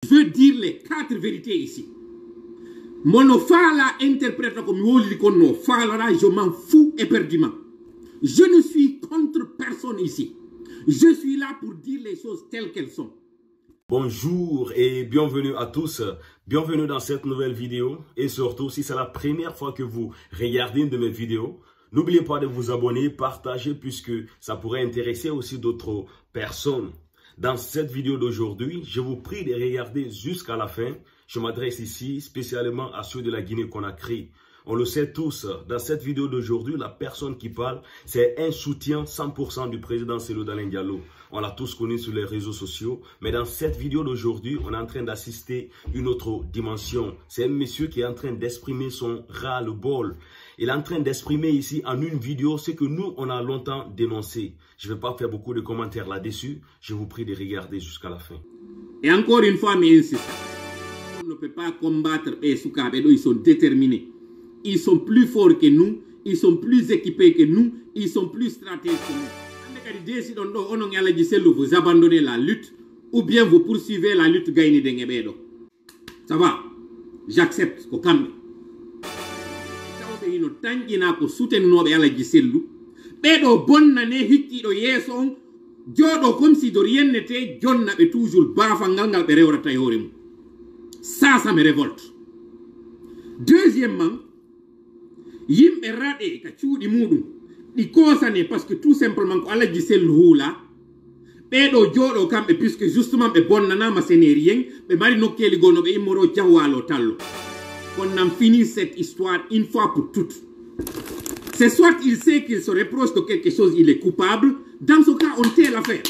Je veux dire les 4 vérités ici. Monofala interprète comme Wolikono, Falara, je m'en fous éperdument. Je ne suis contre personne ici. Je suis là pour dire les choses telles qu'elles sont. Bonjour et bienvenue à tous. Bienvenue dans cette nouvelle vidéo. Et surtout, si c'est la première fois que vous regardez une de mes vidéos, n'oubliez pas de vous abonner, partager puisque ça pourrait intéresser aussi d'autres personnes. Dans cette vidéo d'aujourd'hui, je vous prie de regarder jusqu'à la fin. Je m'adresse ici spécialement à ceux de la Guinée-Conakry. On le sait tous, dans cette vidéo d'aujourd'hui, la personne qui parle, c'est un soutien 100% du président Cellou Dalein Diallo. On l'a tous connu sur les réseaux sociaux. Mais dans cette vidéo d'aujourd'hui, on est en train d'assister à une autre dimension. C'est un monsieur qui est en train d'exprimer son ras-le-bol. Il est en train d'exprimer ici en une vidéo ce que nous, on a longtemps dénoncé. Je ne vais pas faire beaucoup de commentaires là-dessus. Je vous prie de regarder jusqu'à la fin. Et encore une fois, mais insiste. On ne peut pas combattre les Soukabe, ils sont déterminés. Ils sont plus forts que nous, ils sont plus équipés que nous, ils sont plus stratégiques que nous. Vous abandonnez la lutte ou bien vous poursuivez la lutte gagnée de ça va, j'accepte. Tangina ko soutennoɓe alaji sellu ɓeɗo bonnane hikkiɗo yeeso on jooɗo comme si de rien n'était jonna ɓe toujours baafal ngal ɓe rewrata e hoore mum. Ça me révolte. Deuxièmement, yimɓe raɗe ka cuuɗi muɗum ɗi koosane par ce que tout simplement ko alaji sellu huula ɓeɗo jooɗo kamɓe puisque justement ɓe bonnanama ce n'est rien ɓe mari nokkeli gonno ɓe immoro jawwalo tallo. Qu'on en finisse cette histoire une fois pour toutes. C'est soit il sait qu'il se reproche de quelque chose, il est coupable. Dans ce cas, on tait l'affaire.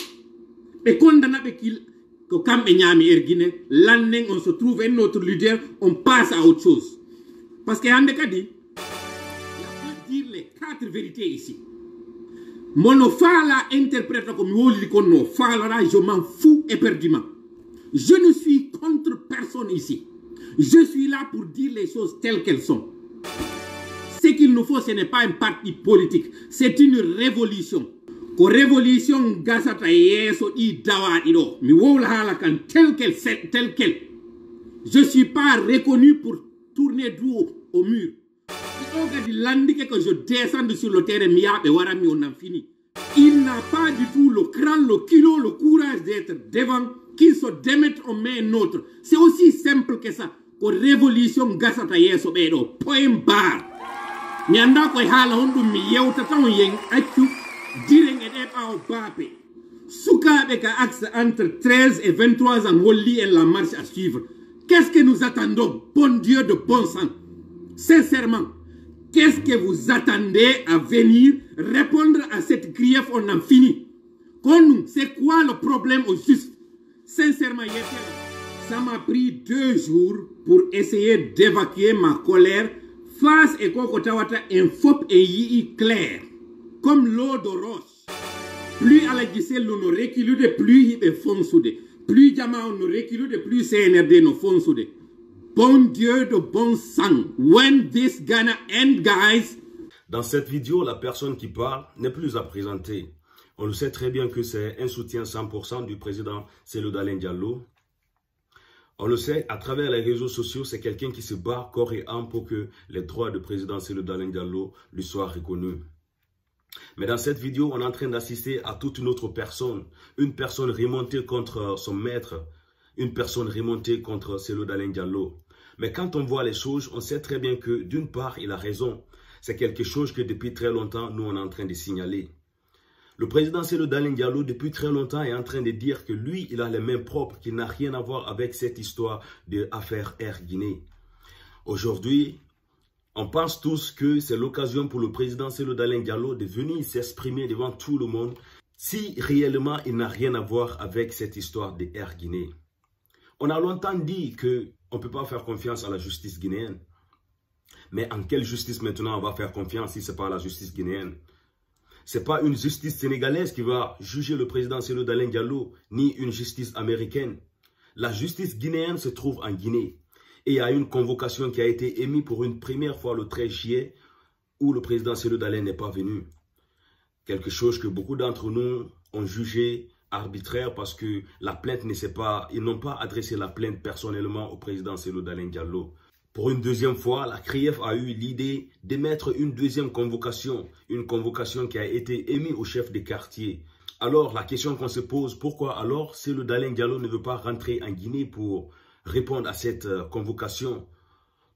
Et condamné qu'il quand l'année on se trouve un autre leader, on passe à autre chose. Parce qu'il y a un cas dit, il y a dire les 4 vérités ici. Monofala interprète comme Wolikono, Falara, je m'en fous éperdument. Je ne suis contre personne ici. Je suis là pour dire les choses telles qu'elles sont. Ce qu'il nous faut, ce n'est pas un parti politique. C'est une révolution. Ko révolution gasata yeso i dawa ido. Mi wowla hala kan tel quel. Je ne suis pas reconnu pour tourner droit au mur. Si l'indique que je descende sur le terrain, on en finit. Il n'a pas du tout le cran, le kilo, le courage d'être devant, qu'il se démette en main nôtre. C'est aussi simple que ça. Ko révolution gasata yeso bedo point bar. Mi anda ko hala hondu mi yewta tan yen accu direng e ba bape. Sukabe ka axe entre 13 et 23 ans holli et la marche à suivre. Qu'est-ce que nous attendons, bon Dieu de bon sang? Sincèrement, qu'est-ce que vous attendez à venir répondre à cette grief? On en finit. C'est quoi le problème au juste? Sincèrement, ça m'a pris 2 jours pour essayer d'évacuer ma colère face à Kokotawata un fop et yi clair, comme l'eau de roche. Plus à la giselle nous reculons de plus il fonce de. Plus Jama nous reculons de plus CNRD nous fonce de. Bon Dieu de bon sang. When this gonna end, guys? Dans cette vidéo, la personne qui parle n'est plus à présenter. On le sait très bien que c'est un soutien 100% du président Cellou Dalein Diallo. On le sait, à travers les réseaux sociaux, c'est quelqu'un qui se bat corps et âme pour que les droits du président Cellou Dalein Diallo lui soient reconnus. Mais dans cette vidéo, on est en train d'assister à toute une autre personne. Une personne remontée contre son maître. Une personne remontée contre Cellou Dalein Diallo. Mais quand on voit les choses, on sait très bien que d'une part, il a raison. C'est quelque chose que depuis très longtemps, nous, on est en train de signaler. Le président Cellou Dalein Diallo, depuis très longtemps, est en train de dire que lui, il a les mains propres, qu'il n'a rien à voir avec cette histoire de l'affaire Air Guinée. Aujourd'hui, on pense tous que c'est l'occasion pour le président Cellou Dalein Diallo de venir s'exprimer devant tout le monde si réellement il n'a rien à voir avec cette histoire de Air Guinée. On a longtemps dit qu'on ne peut pas faire confiance à la justice guinéenne. Mais en quelle justice maintenant on va faire confiance si ce n'est pas la justice guinéenne? Ce n'est pas une justice sénégalaise qui va juger le président Cellou Dalein Diallo, ni une justice américaine. La justice guinéenne se trouve en Guinée. Et il y a une convocation qui a été émise pour une première fois le 13 juillet, où le président Cellou Dalein n'est pas venu. Quelque chose que beaucoup d'entre nous ont jugé arbitraire parce que la plainte ne s'est pas, ils n'ont pas adressé la plainte personnellement au président Cellou Dalein Diallo. Pour une deuxième fois, la CRIEF a eu l'idée d'émettre une deuxième convocation, une convocation qui a été émise au chef des quartiers. Alors, la question qu'on se pose, pourquoi alors Cellou Dalein Diallo ne veut pas rentrer en Guinée pour répondre à cette convocation?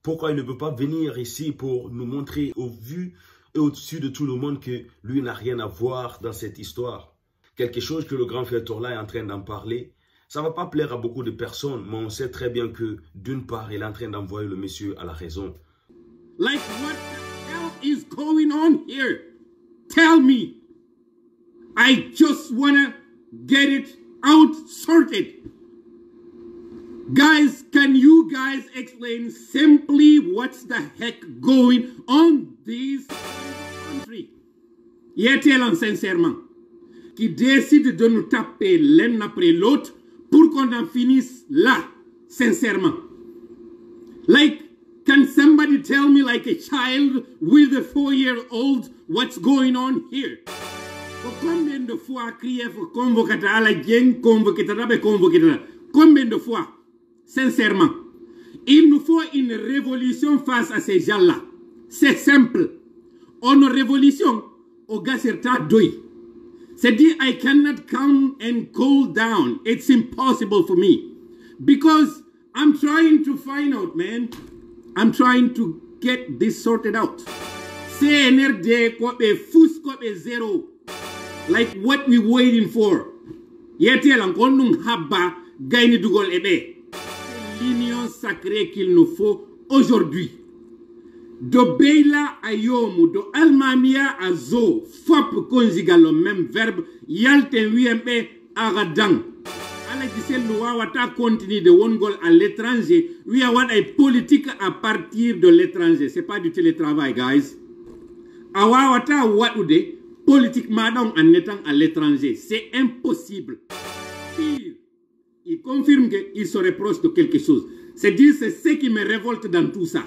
Pourquoi il ne veut pas venir ici pour nous montrer au vu et au-dessus de tout le monde que lui n'a rien à voir dans cette histoire? Quelque chose que le grand frère Torla est en train d'en parler. Ça ne va pas plaire à beaucoup de personnes, mais on sait très bien que d'une part, il est en train d'envoyer le monsieur à la raison. Like, what the hell is going on here? Tell me. I just wanna get it out sorted. Guys, can you guys explain simply what's the heck going on this country? Yételan sincèrement, qui décide de nous taper l'un après l'autre pour qu'on en finisse là, sincèrement. Like, can somebody tell me like a child with a 4-year-old what's going on here? Combien de fois CRIEF convoqué à la gang, convoqué combien de fois? Sincèrement, il nous faut une révolution face à ces gens-là. C'est simple. On révolution, au gars certain doi. C'est-à-dire, I cannot come and cool down. It's impossible for me. Because I'm trying to find out, man. I'm trying to get this sorted out. CNRD, kope fous, kope zero. Like what we waiting for. Yeti alankondung haba, gaini dugol ebe. L'union sacrée qu'il nous faut aujourd'hui. Do Beila a Yomu, do Almamia a Zo, Fop conjugal le même verbe, Yalten WMP a Radang. Ala Giselle Louawata continue de one goal à l'étranger. We are what a politique à partir de l'étranger. C'est pas du télétravail, guys. Awawata Watoude, politiquement en étant à l'étranger. C'est impossible. Pire, il confirme qu'il se reproche de quelque chose. C'est-à-dire, c'est ce qui me révolte dans tout ça.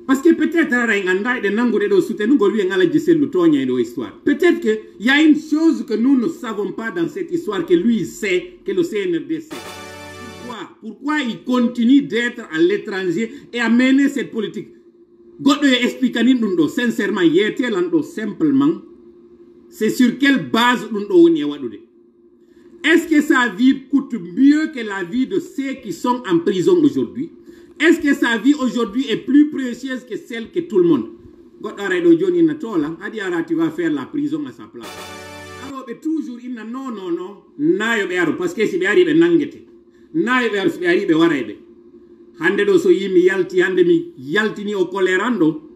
Parce que peut-être peut-être qu'il y a une chose que nous ne savons pas dans cette histoire que lui sait, que le CNRD sait. Pourquoi il continue d'être à l'étranger et à mener cette politique? God explique sincèrement, simplement, c'est sur quelle base est-ce que sa vie coûte mieux que la vie de ceux qui sont en prison aujourd'hui? Est-ce que sa vie aujourd'hui est plus précieuse que celle que tout le monde? Tu vas faire la prison à sa place. Alors, toujours, non, parce que c'est arrivé nangete. C'est arrivé warebe. Hande do so yimi yalti, hande mi yalti ni o colerando.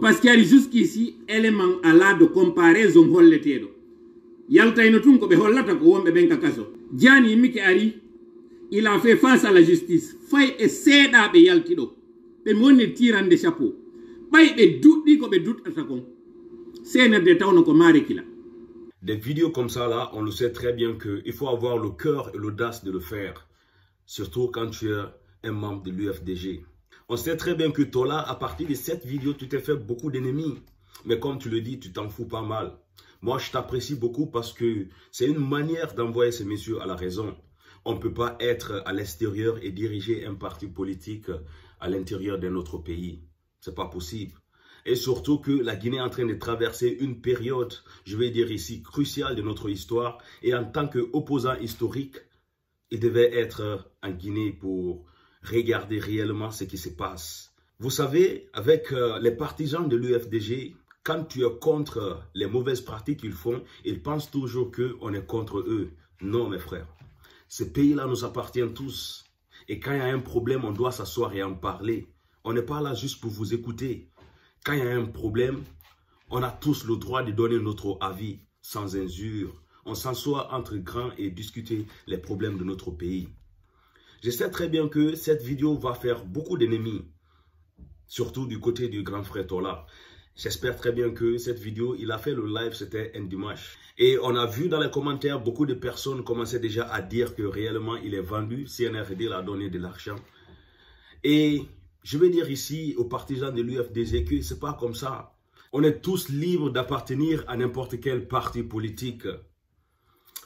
Parce qu'il y a jusqu'ici, élément à la de comparaison holletedo. Yalta inotum ko be hollata ko wombe ben kakaso. Jani miki ari. Il a fait face à la justice. Fay et seda be yaltido. Be monni tirande chapeau. Bay be doutdi ko be dout atakon. CNRD tawno ko mari kila. Des vidéos comme ça là, on le sait très bien qu'il faut avoir le cœur et l'audace de le faire. Surtout quand tu es un membre de l'UFDG. On sait très bien que Tola, à partir de cette vidéo, tu t'es fait beaucoup d'ennemis. Mais comme tu le dis, tu t'en fous pas mal. Moi, je t'apprécie beaucoup parce que c'est une manière d'envoyer ces messieurs à la raison. On ne peut pas être à l'extérieur et diriger un parti politique à l'intérieur de notre pays. Ce n'est pas possible. Et surtout que la Guinée est en train de traverser une période, je vais dire ici, cruciale de notre histoire. Et en tant qu'opposant historique, il devait être en Guinée pour regarder réellement ce qui se passe. Vous savez, avec les partisans de l'UFDG, quand tu es contre les mauvaises pratiques qu'ils font, ils pensent toujours qu'on est contre eux. Non, mes frères. Ce pays-là nous appartient tous. Et quand il y a un problème, on doit s'asseoir et en parler. On n'est pas là juste pour vous écouter. Quand il y a un problème, on a tous le droit de donner notre avis sans injure. On s'assoit entre grands et discuter les problèmes de notre pays. Je sais très bien que cette vidéo va faire beaucoup d'ennemis. Surtout du côté du grand frère Tola. J'espère très bien que cette vidéo, il a fait le live, c'était un dimanche. Et on a vu dans les commentaires, beaucoup de personnes commençaient déjà à dire que réellement il est vendu. CNRD l'a donné de l'argent. Et je vais dire ici aux partisans de l'UFDG que ce n'est pas comme ça. On est tous libres d'appartenir à n'importe quel parti politique.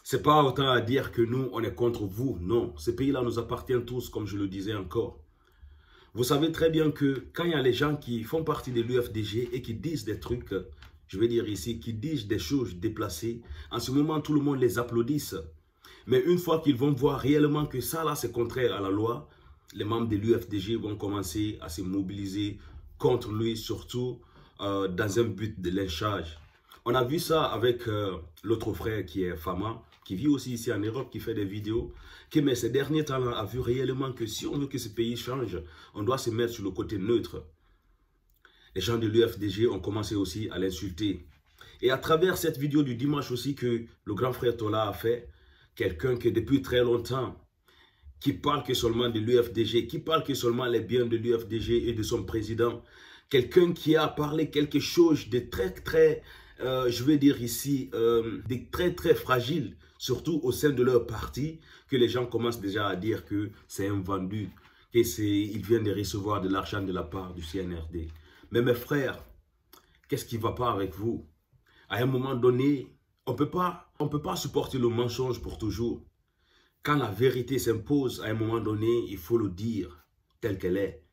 c'est pas autant à dire que nous, on est contre vous. Non, ce pays-là nous appartient tous, comme je le disais encore. Vous savez très bien que quand il y a les gens qui font partie de l'UFDG et qui disent des trucs, je vais dire ici, qui disent des choses déplacées, en ce moment, tout le monde les applaudisse. Mais une fois qu'ils vont voir réellement que ça, là, c'est contraire à la loi, les membres de l'UFDG vont commencer à se mobiliser contre lui, surtout dans un but de lynchage. On a vu ça avec l'autre frère qui est Fama, qui vit aussi ici en Europe, qui fait des vidéos, qui, mais ces derniers temps-là, a vu réellement que si on veut que ce pays change, on doit se mettre sur le côté neutre. Les gens de l'UFDG ont commencé aussi à l'insulter. Et à travers cette vidéo du dimanche aussi que le grand frère Tola a fait, quelqu'un qui depuis très longtemps, qui parle que seulement de l'UFDG, qui parle que seulement les biens de l'UFDG et de son président, quelqu'un qui a parlé quelque chose de très, je vais dire ici, de très fragile, surtout au sein de leur parti, que les gens commencent déjà à dire que c'est un vendu, qu'il vient de recevoir de l'argent de la part du CNRD. Mais mes frères, qu'est-ce qui ne va pas avec vous? À un moment donné, on peut pas supporter le mensonge pour toujours. Quand la vérité s'impose, à un moment donné, il faut le dire tel qu'elle est.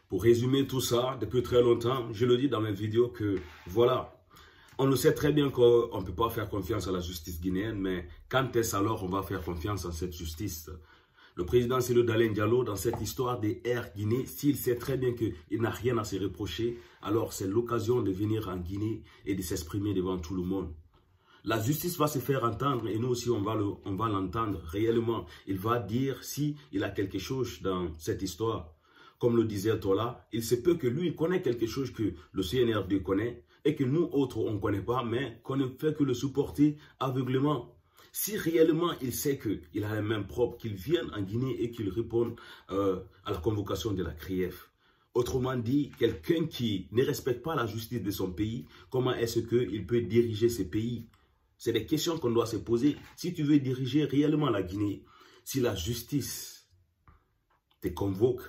Pour résumer tout ça, depuis très longtemps, je le dis dans mes vidéos que, voilà, on le sait très bien qu'on ne peut pas faire confiance à la justice guinéenne, mais quand est-ce alors on va faire confiance à cette justice? Le président Cellou Dalein Diallo, dans cette histoire des Air Guinée, s'il sait très bien qu'il n'a rien à se reprocher, alors c'est l'occasion de venir en Guinée et de s'exprimer devant tout le monde. La justice va se faire entendre et nous aussi on va l'entendre réellement. Il va dire s'il a quelque chose dans cette histoire. Comme le disait Tola, il se peut que lui il connaît quelque chose que le CNRD connaît et que nous autres on ne connaît pas, mais qu'on ne fait que le supporter aveuglément. Si réellement il sait qu'il a les mains propres, qu'il vienne en Guinée et qu'il réponde à la convocation de la CRIEF. Autrement dit, quelqu'un qui ne respecte pas la justice de son pays, comment est-ce qu'il peut diriger ce pays? C'est des questions qu'on doit se poser. Si tu veux diriger réellement la Guinée, si la justice te convoque,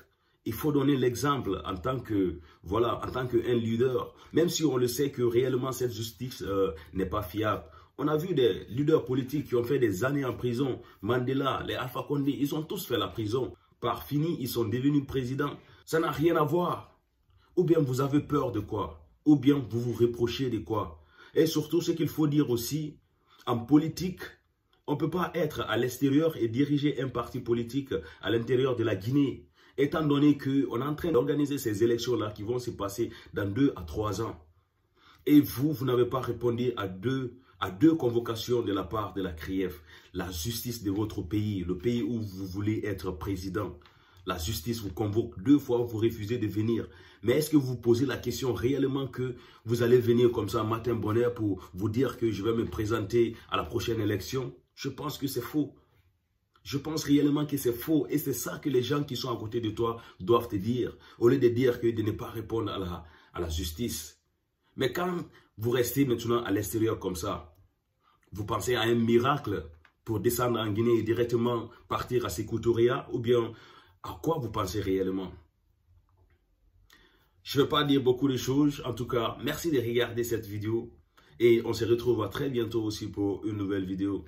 il faut donner l'exemple en tant que, voilà, en tant qu'un leader. Même si on le sait que réellement cette justice n'est pas fiable. On a vu des leaders politiques qui ont fait des années en prison. Mandela, les Alpha Condé, ils ont tous fait la prison. Par fini, ils sont devenus présidents. Ça n'a rien à voir. Ou bien vous avez peur de quoi? Ou bien vous vous reprochez de quoi? Et surtout, ce qu'il faut dire aussi, en politique, on ne peut pas être à l'extérieur et diriger un parti politique à l'intérieur de la Guinée. Étant donné qu'on est en train d'organiser ces élections-là qui vont se passer dans 2 à 3 ans. Et vous n'avez pas répondu à deux convocations de la part de la CRIEF. La justice de votre pays, le pays où vous voulez être président. La justice vous convoque 2 fois, vous refusez de venir. Mais est-ce que vous vous posez la question réellement que vous allez venir comme ça matin bonheur pour vous dire que je vais me présenter à la prochaine élection? Je pense que c'est faux. Je pense réellement que c'est faux. Et c'est ça que les gens qui sont à côté de toi doivent te dire. Au lieu de dire que de ne pas répondre à la justice. Mais quand vous restez maintenant à l'extérieur comme ça, vous pensez à un miracle pour descendre en Guinée et directement partir à Sékou Touré, ou bien à quoi vous pensez réellement? Je ne vais pas dire beaucoup de choses. En tout cas, merci de regarder cette vidéo. Et on se retrouve très bientôt aussi pour une nouvelle vidéo.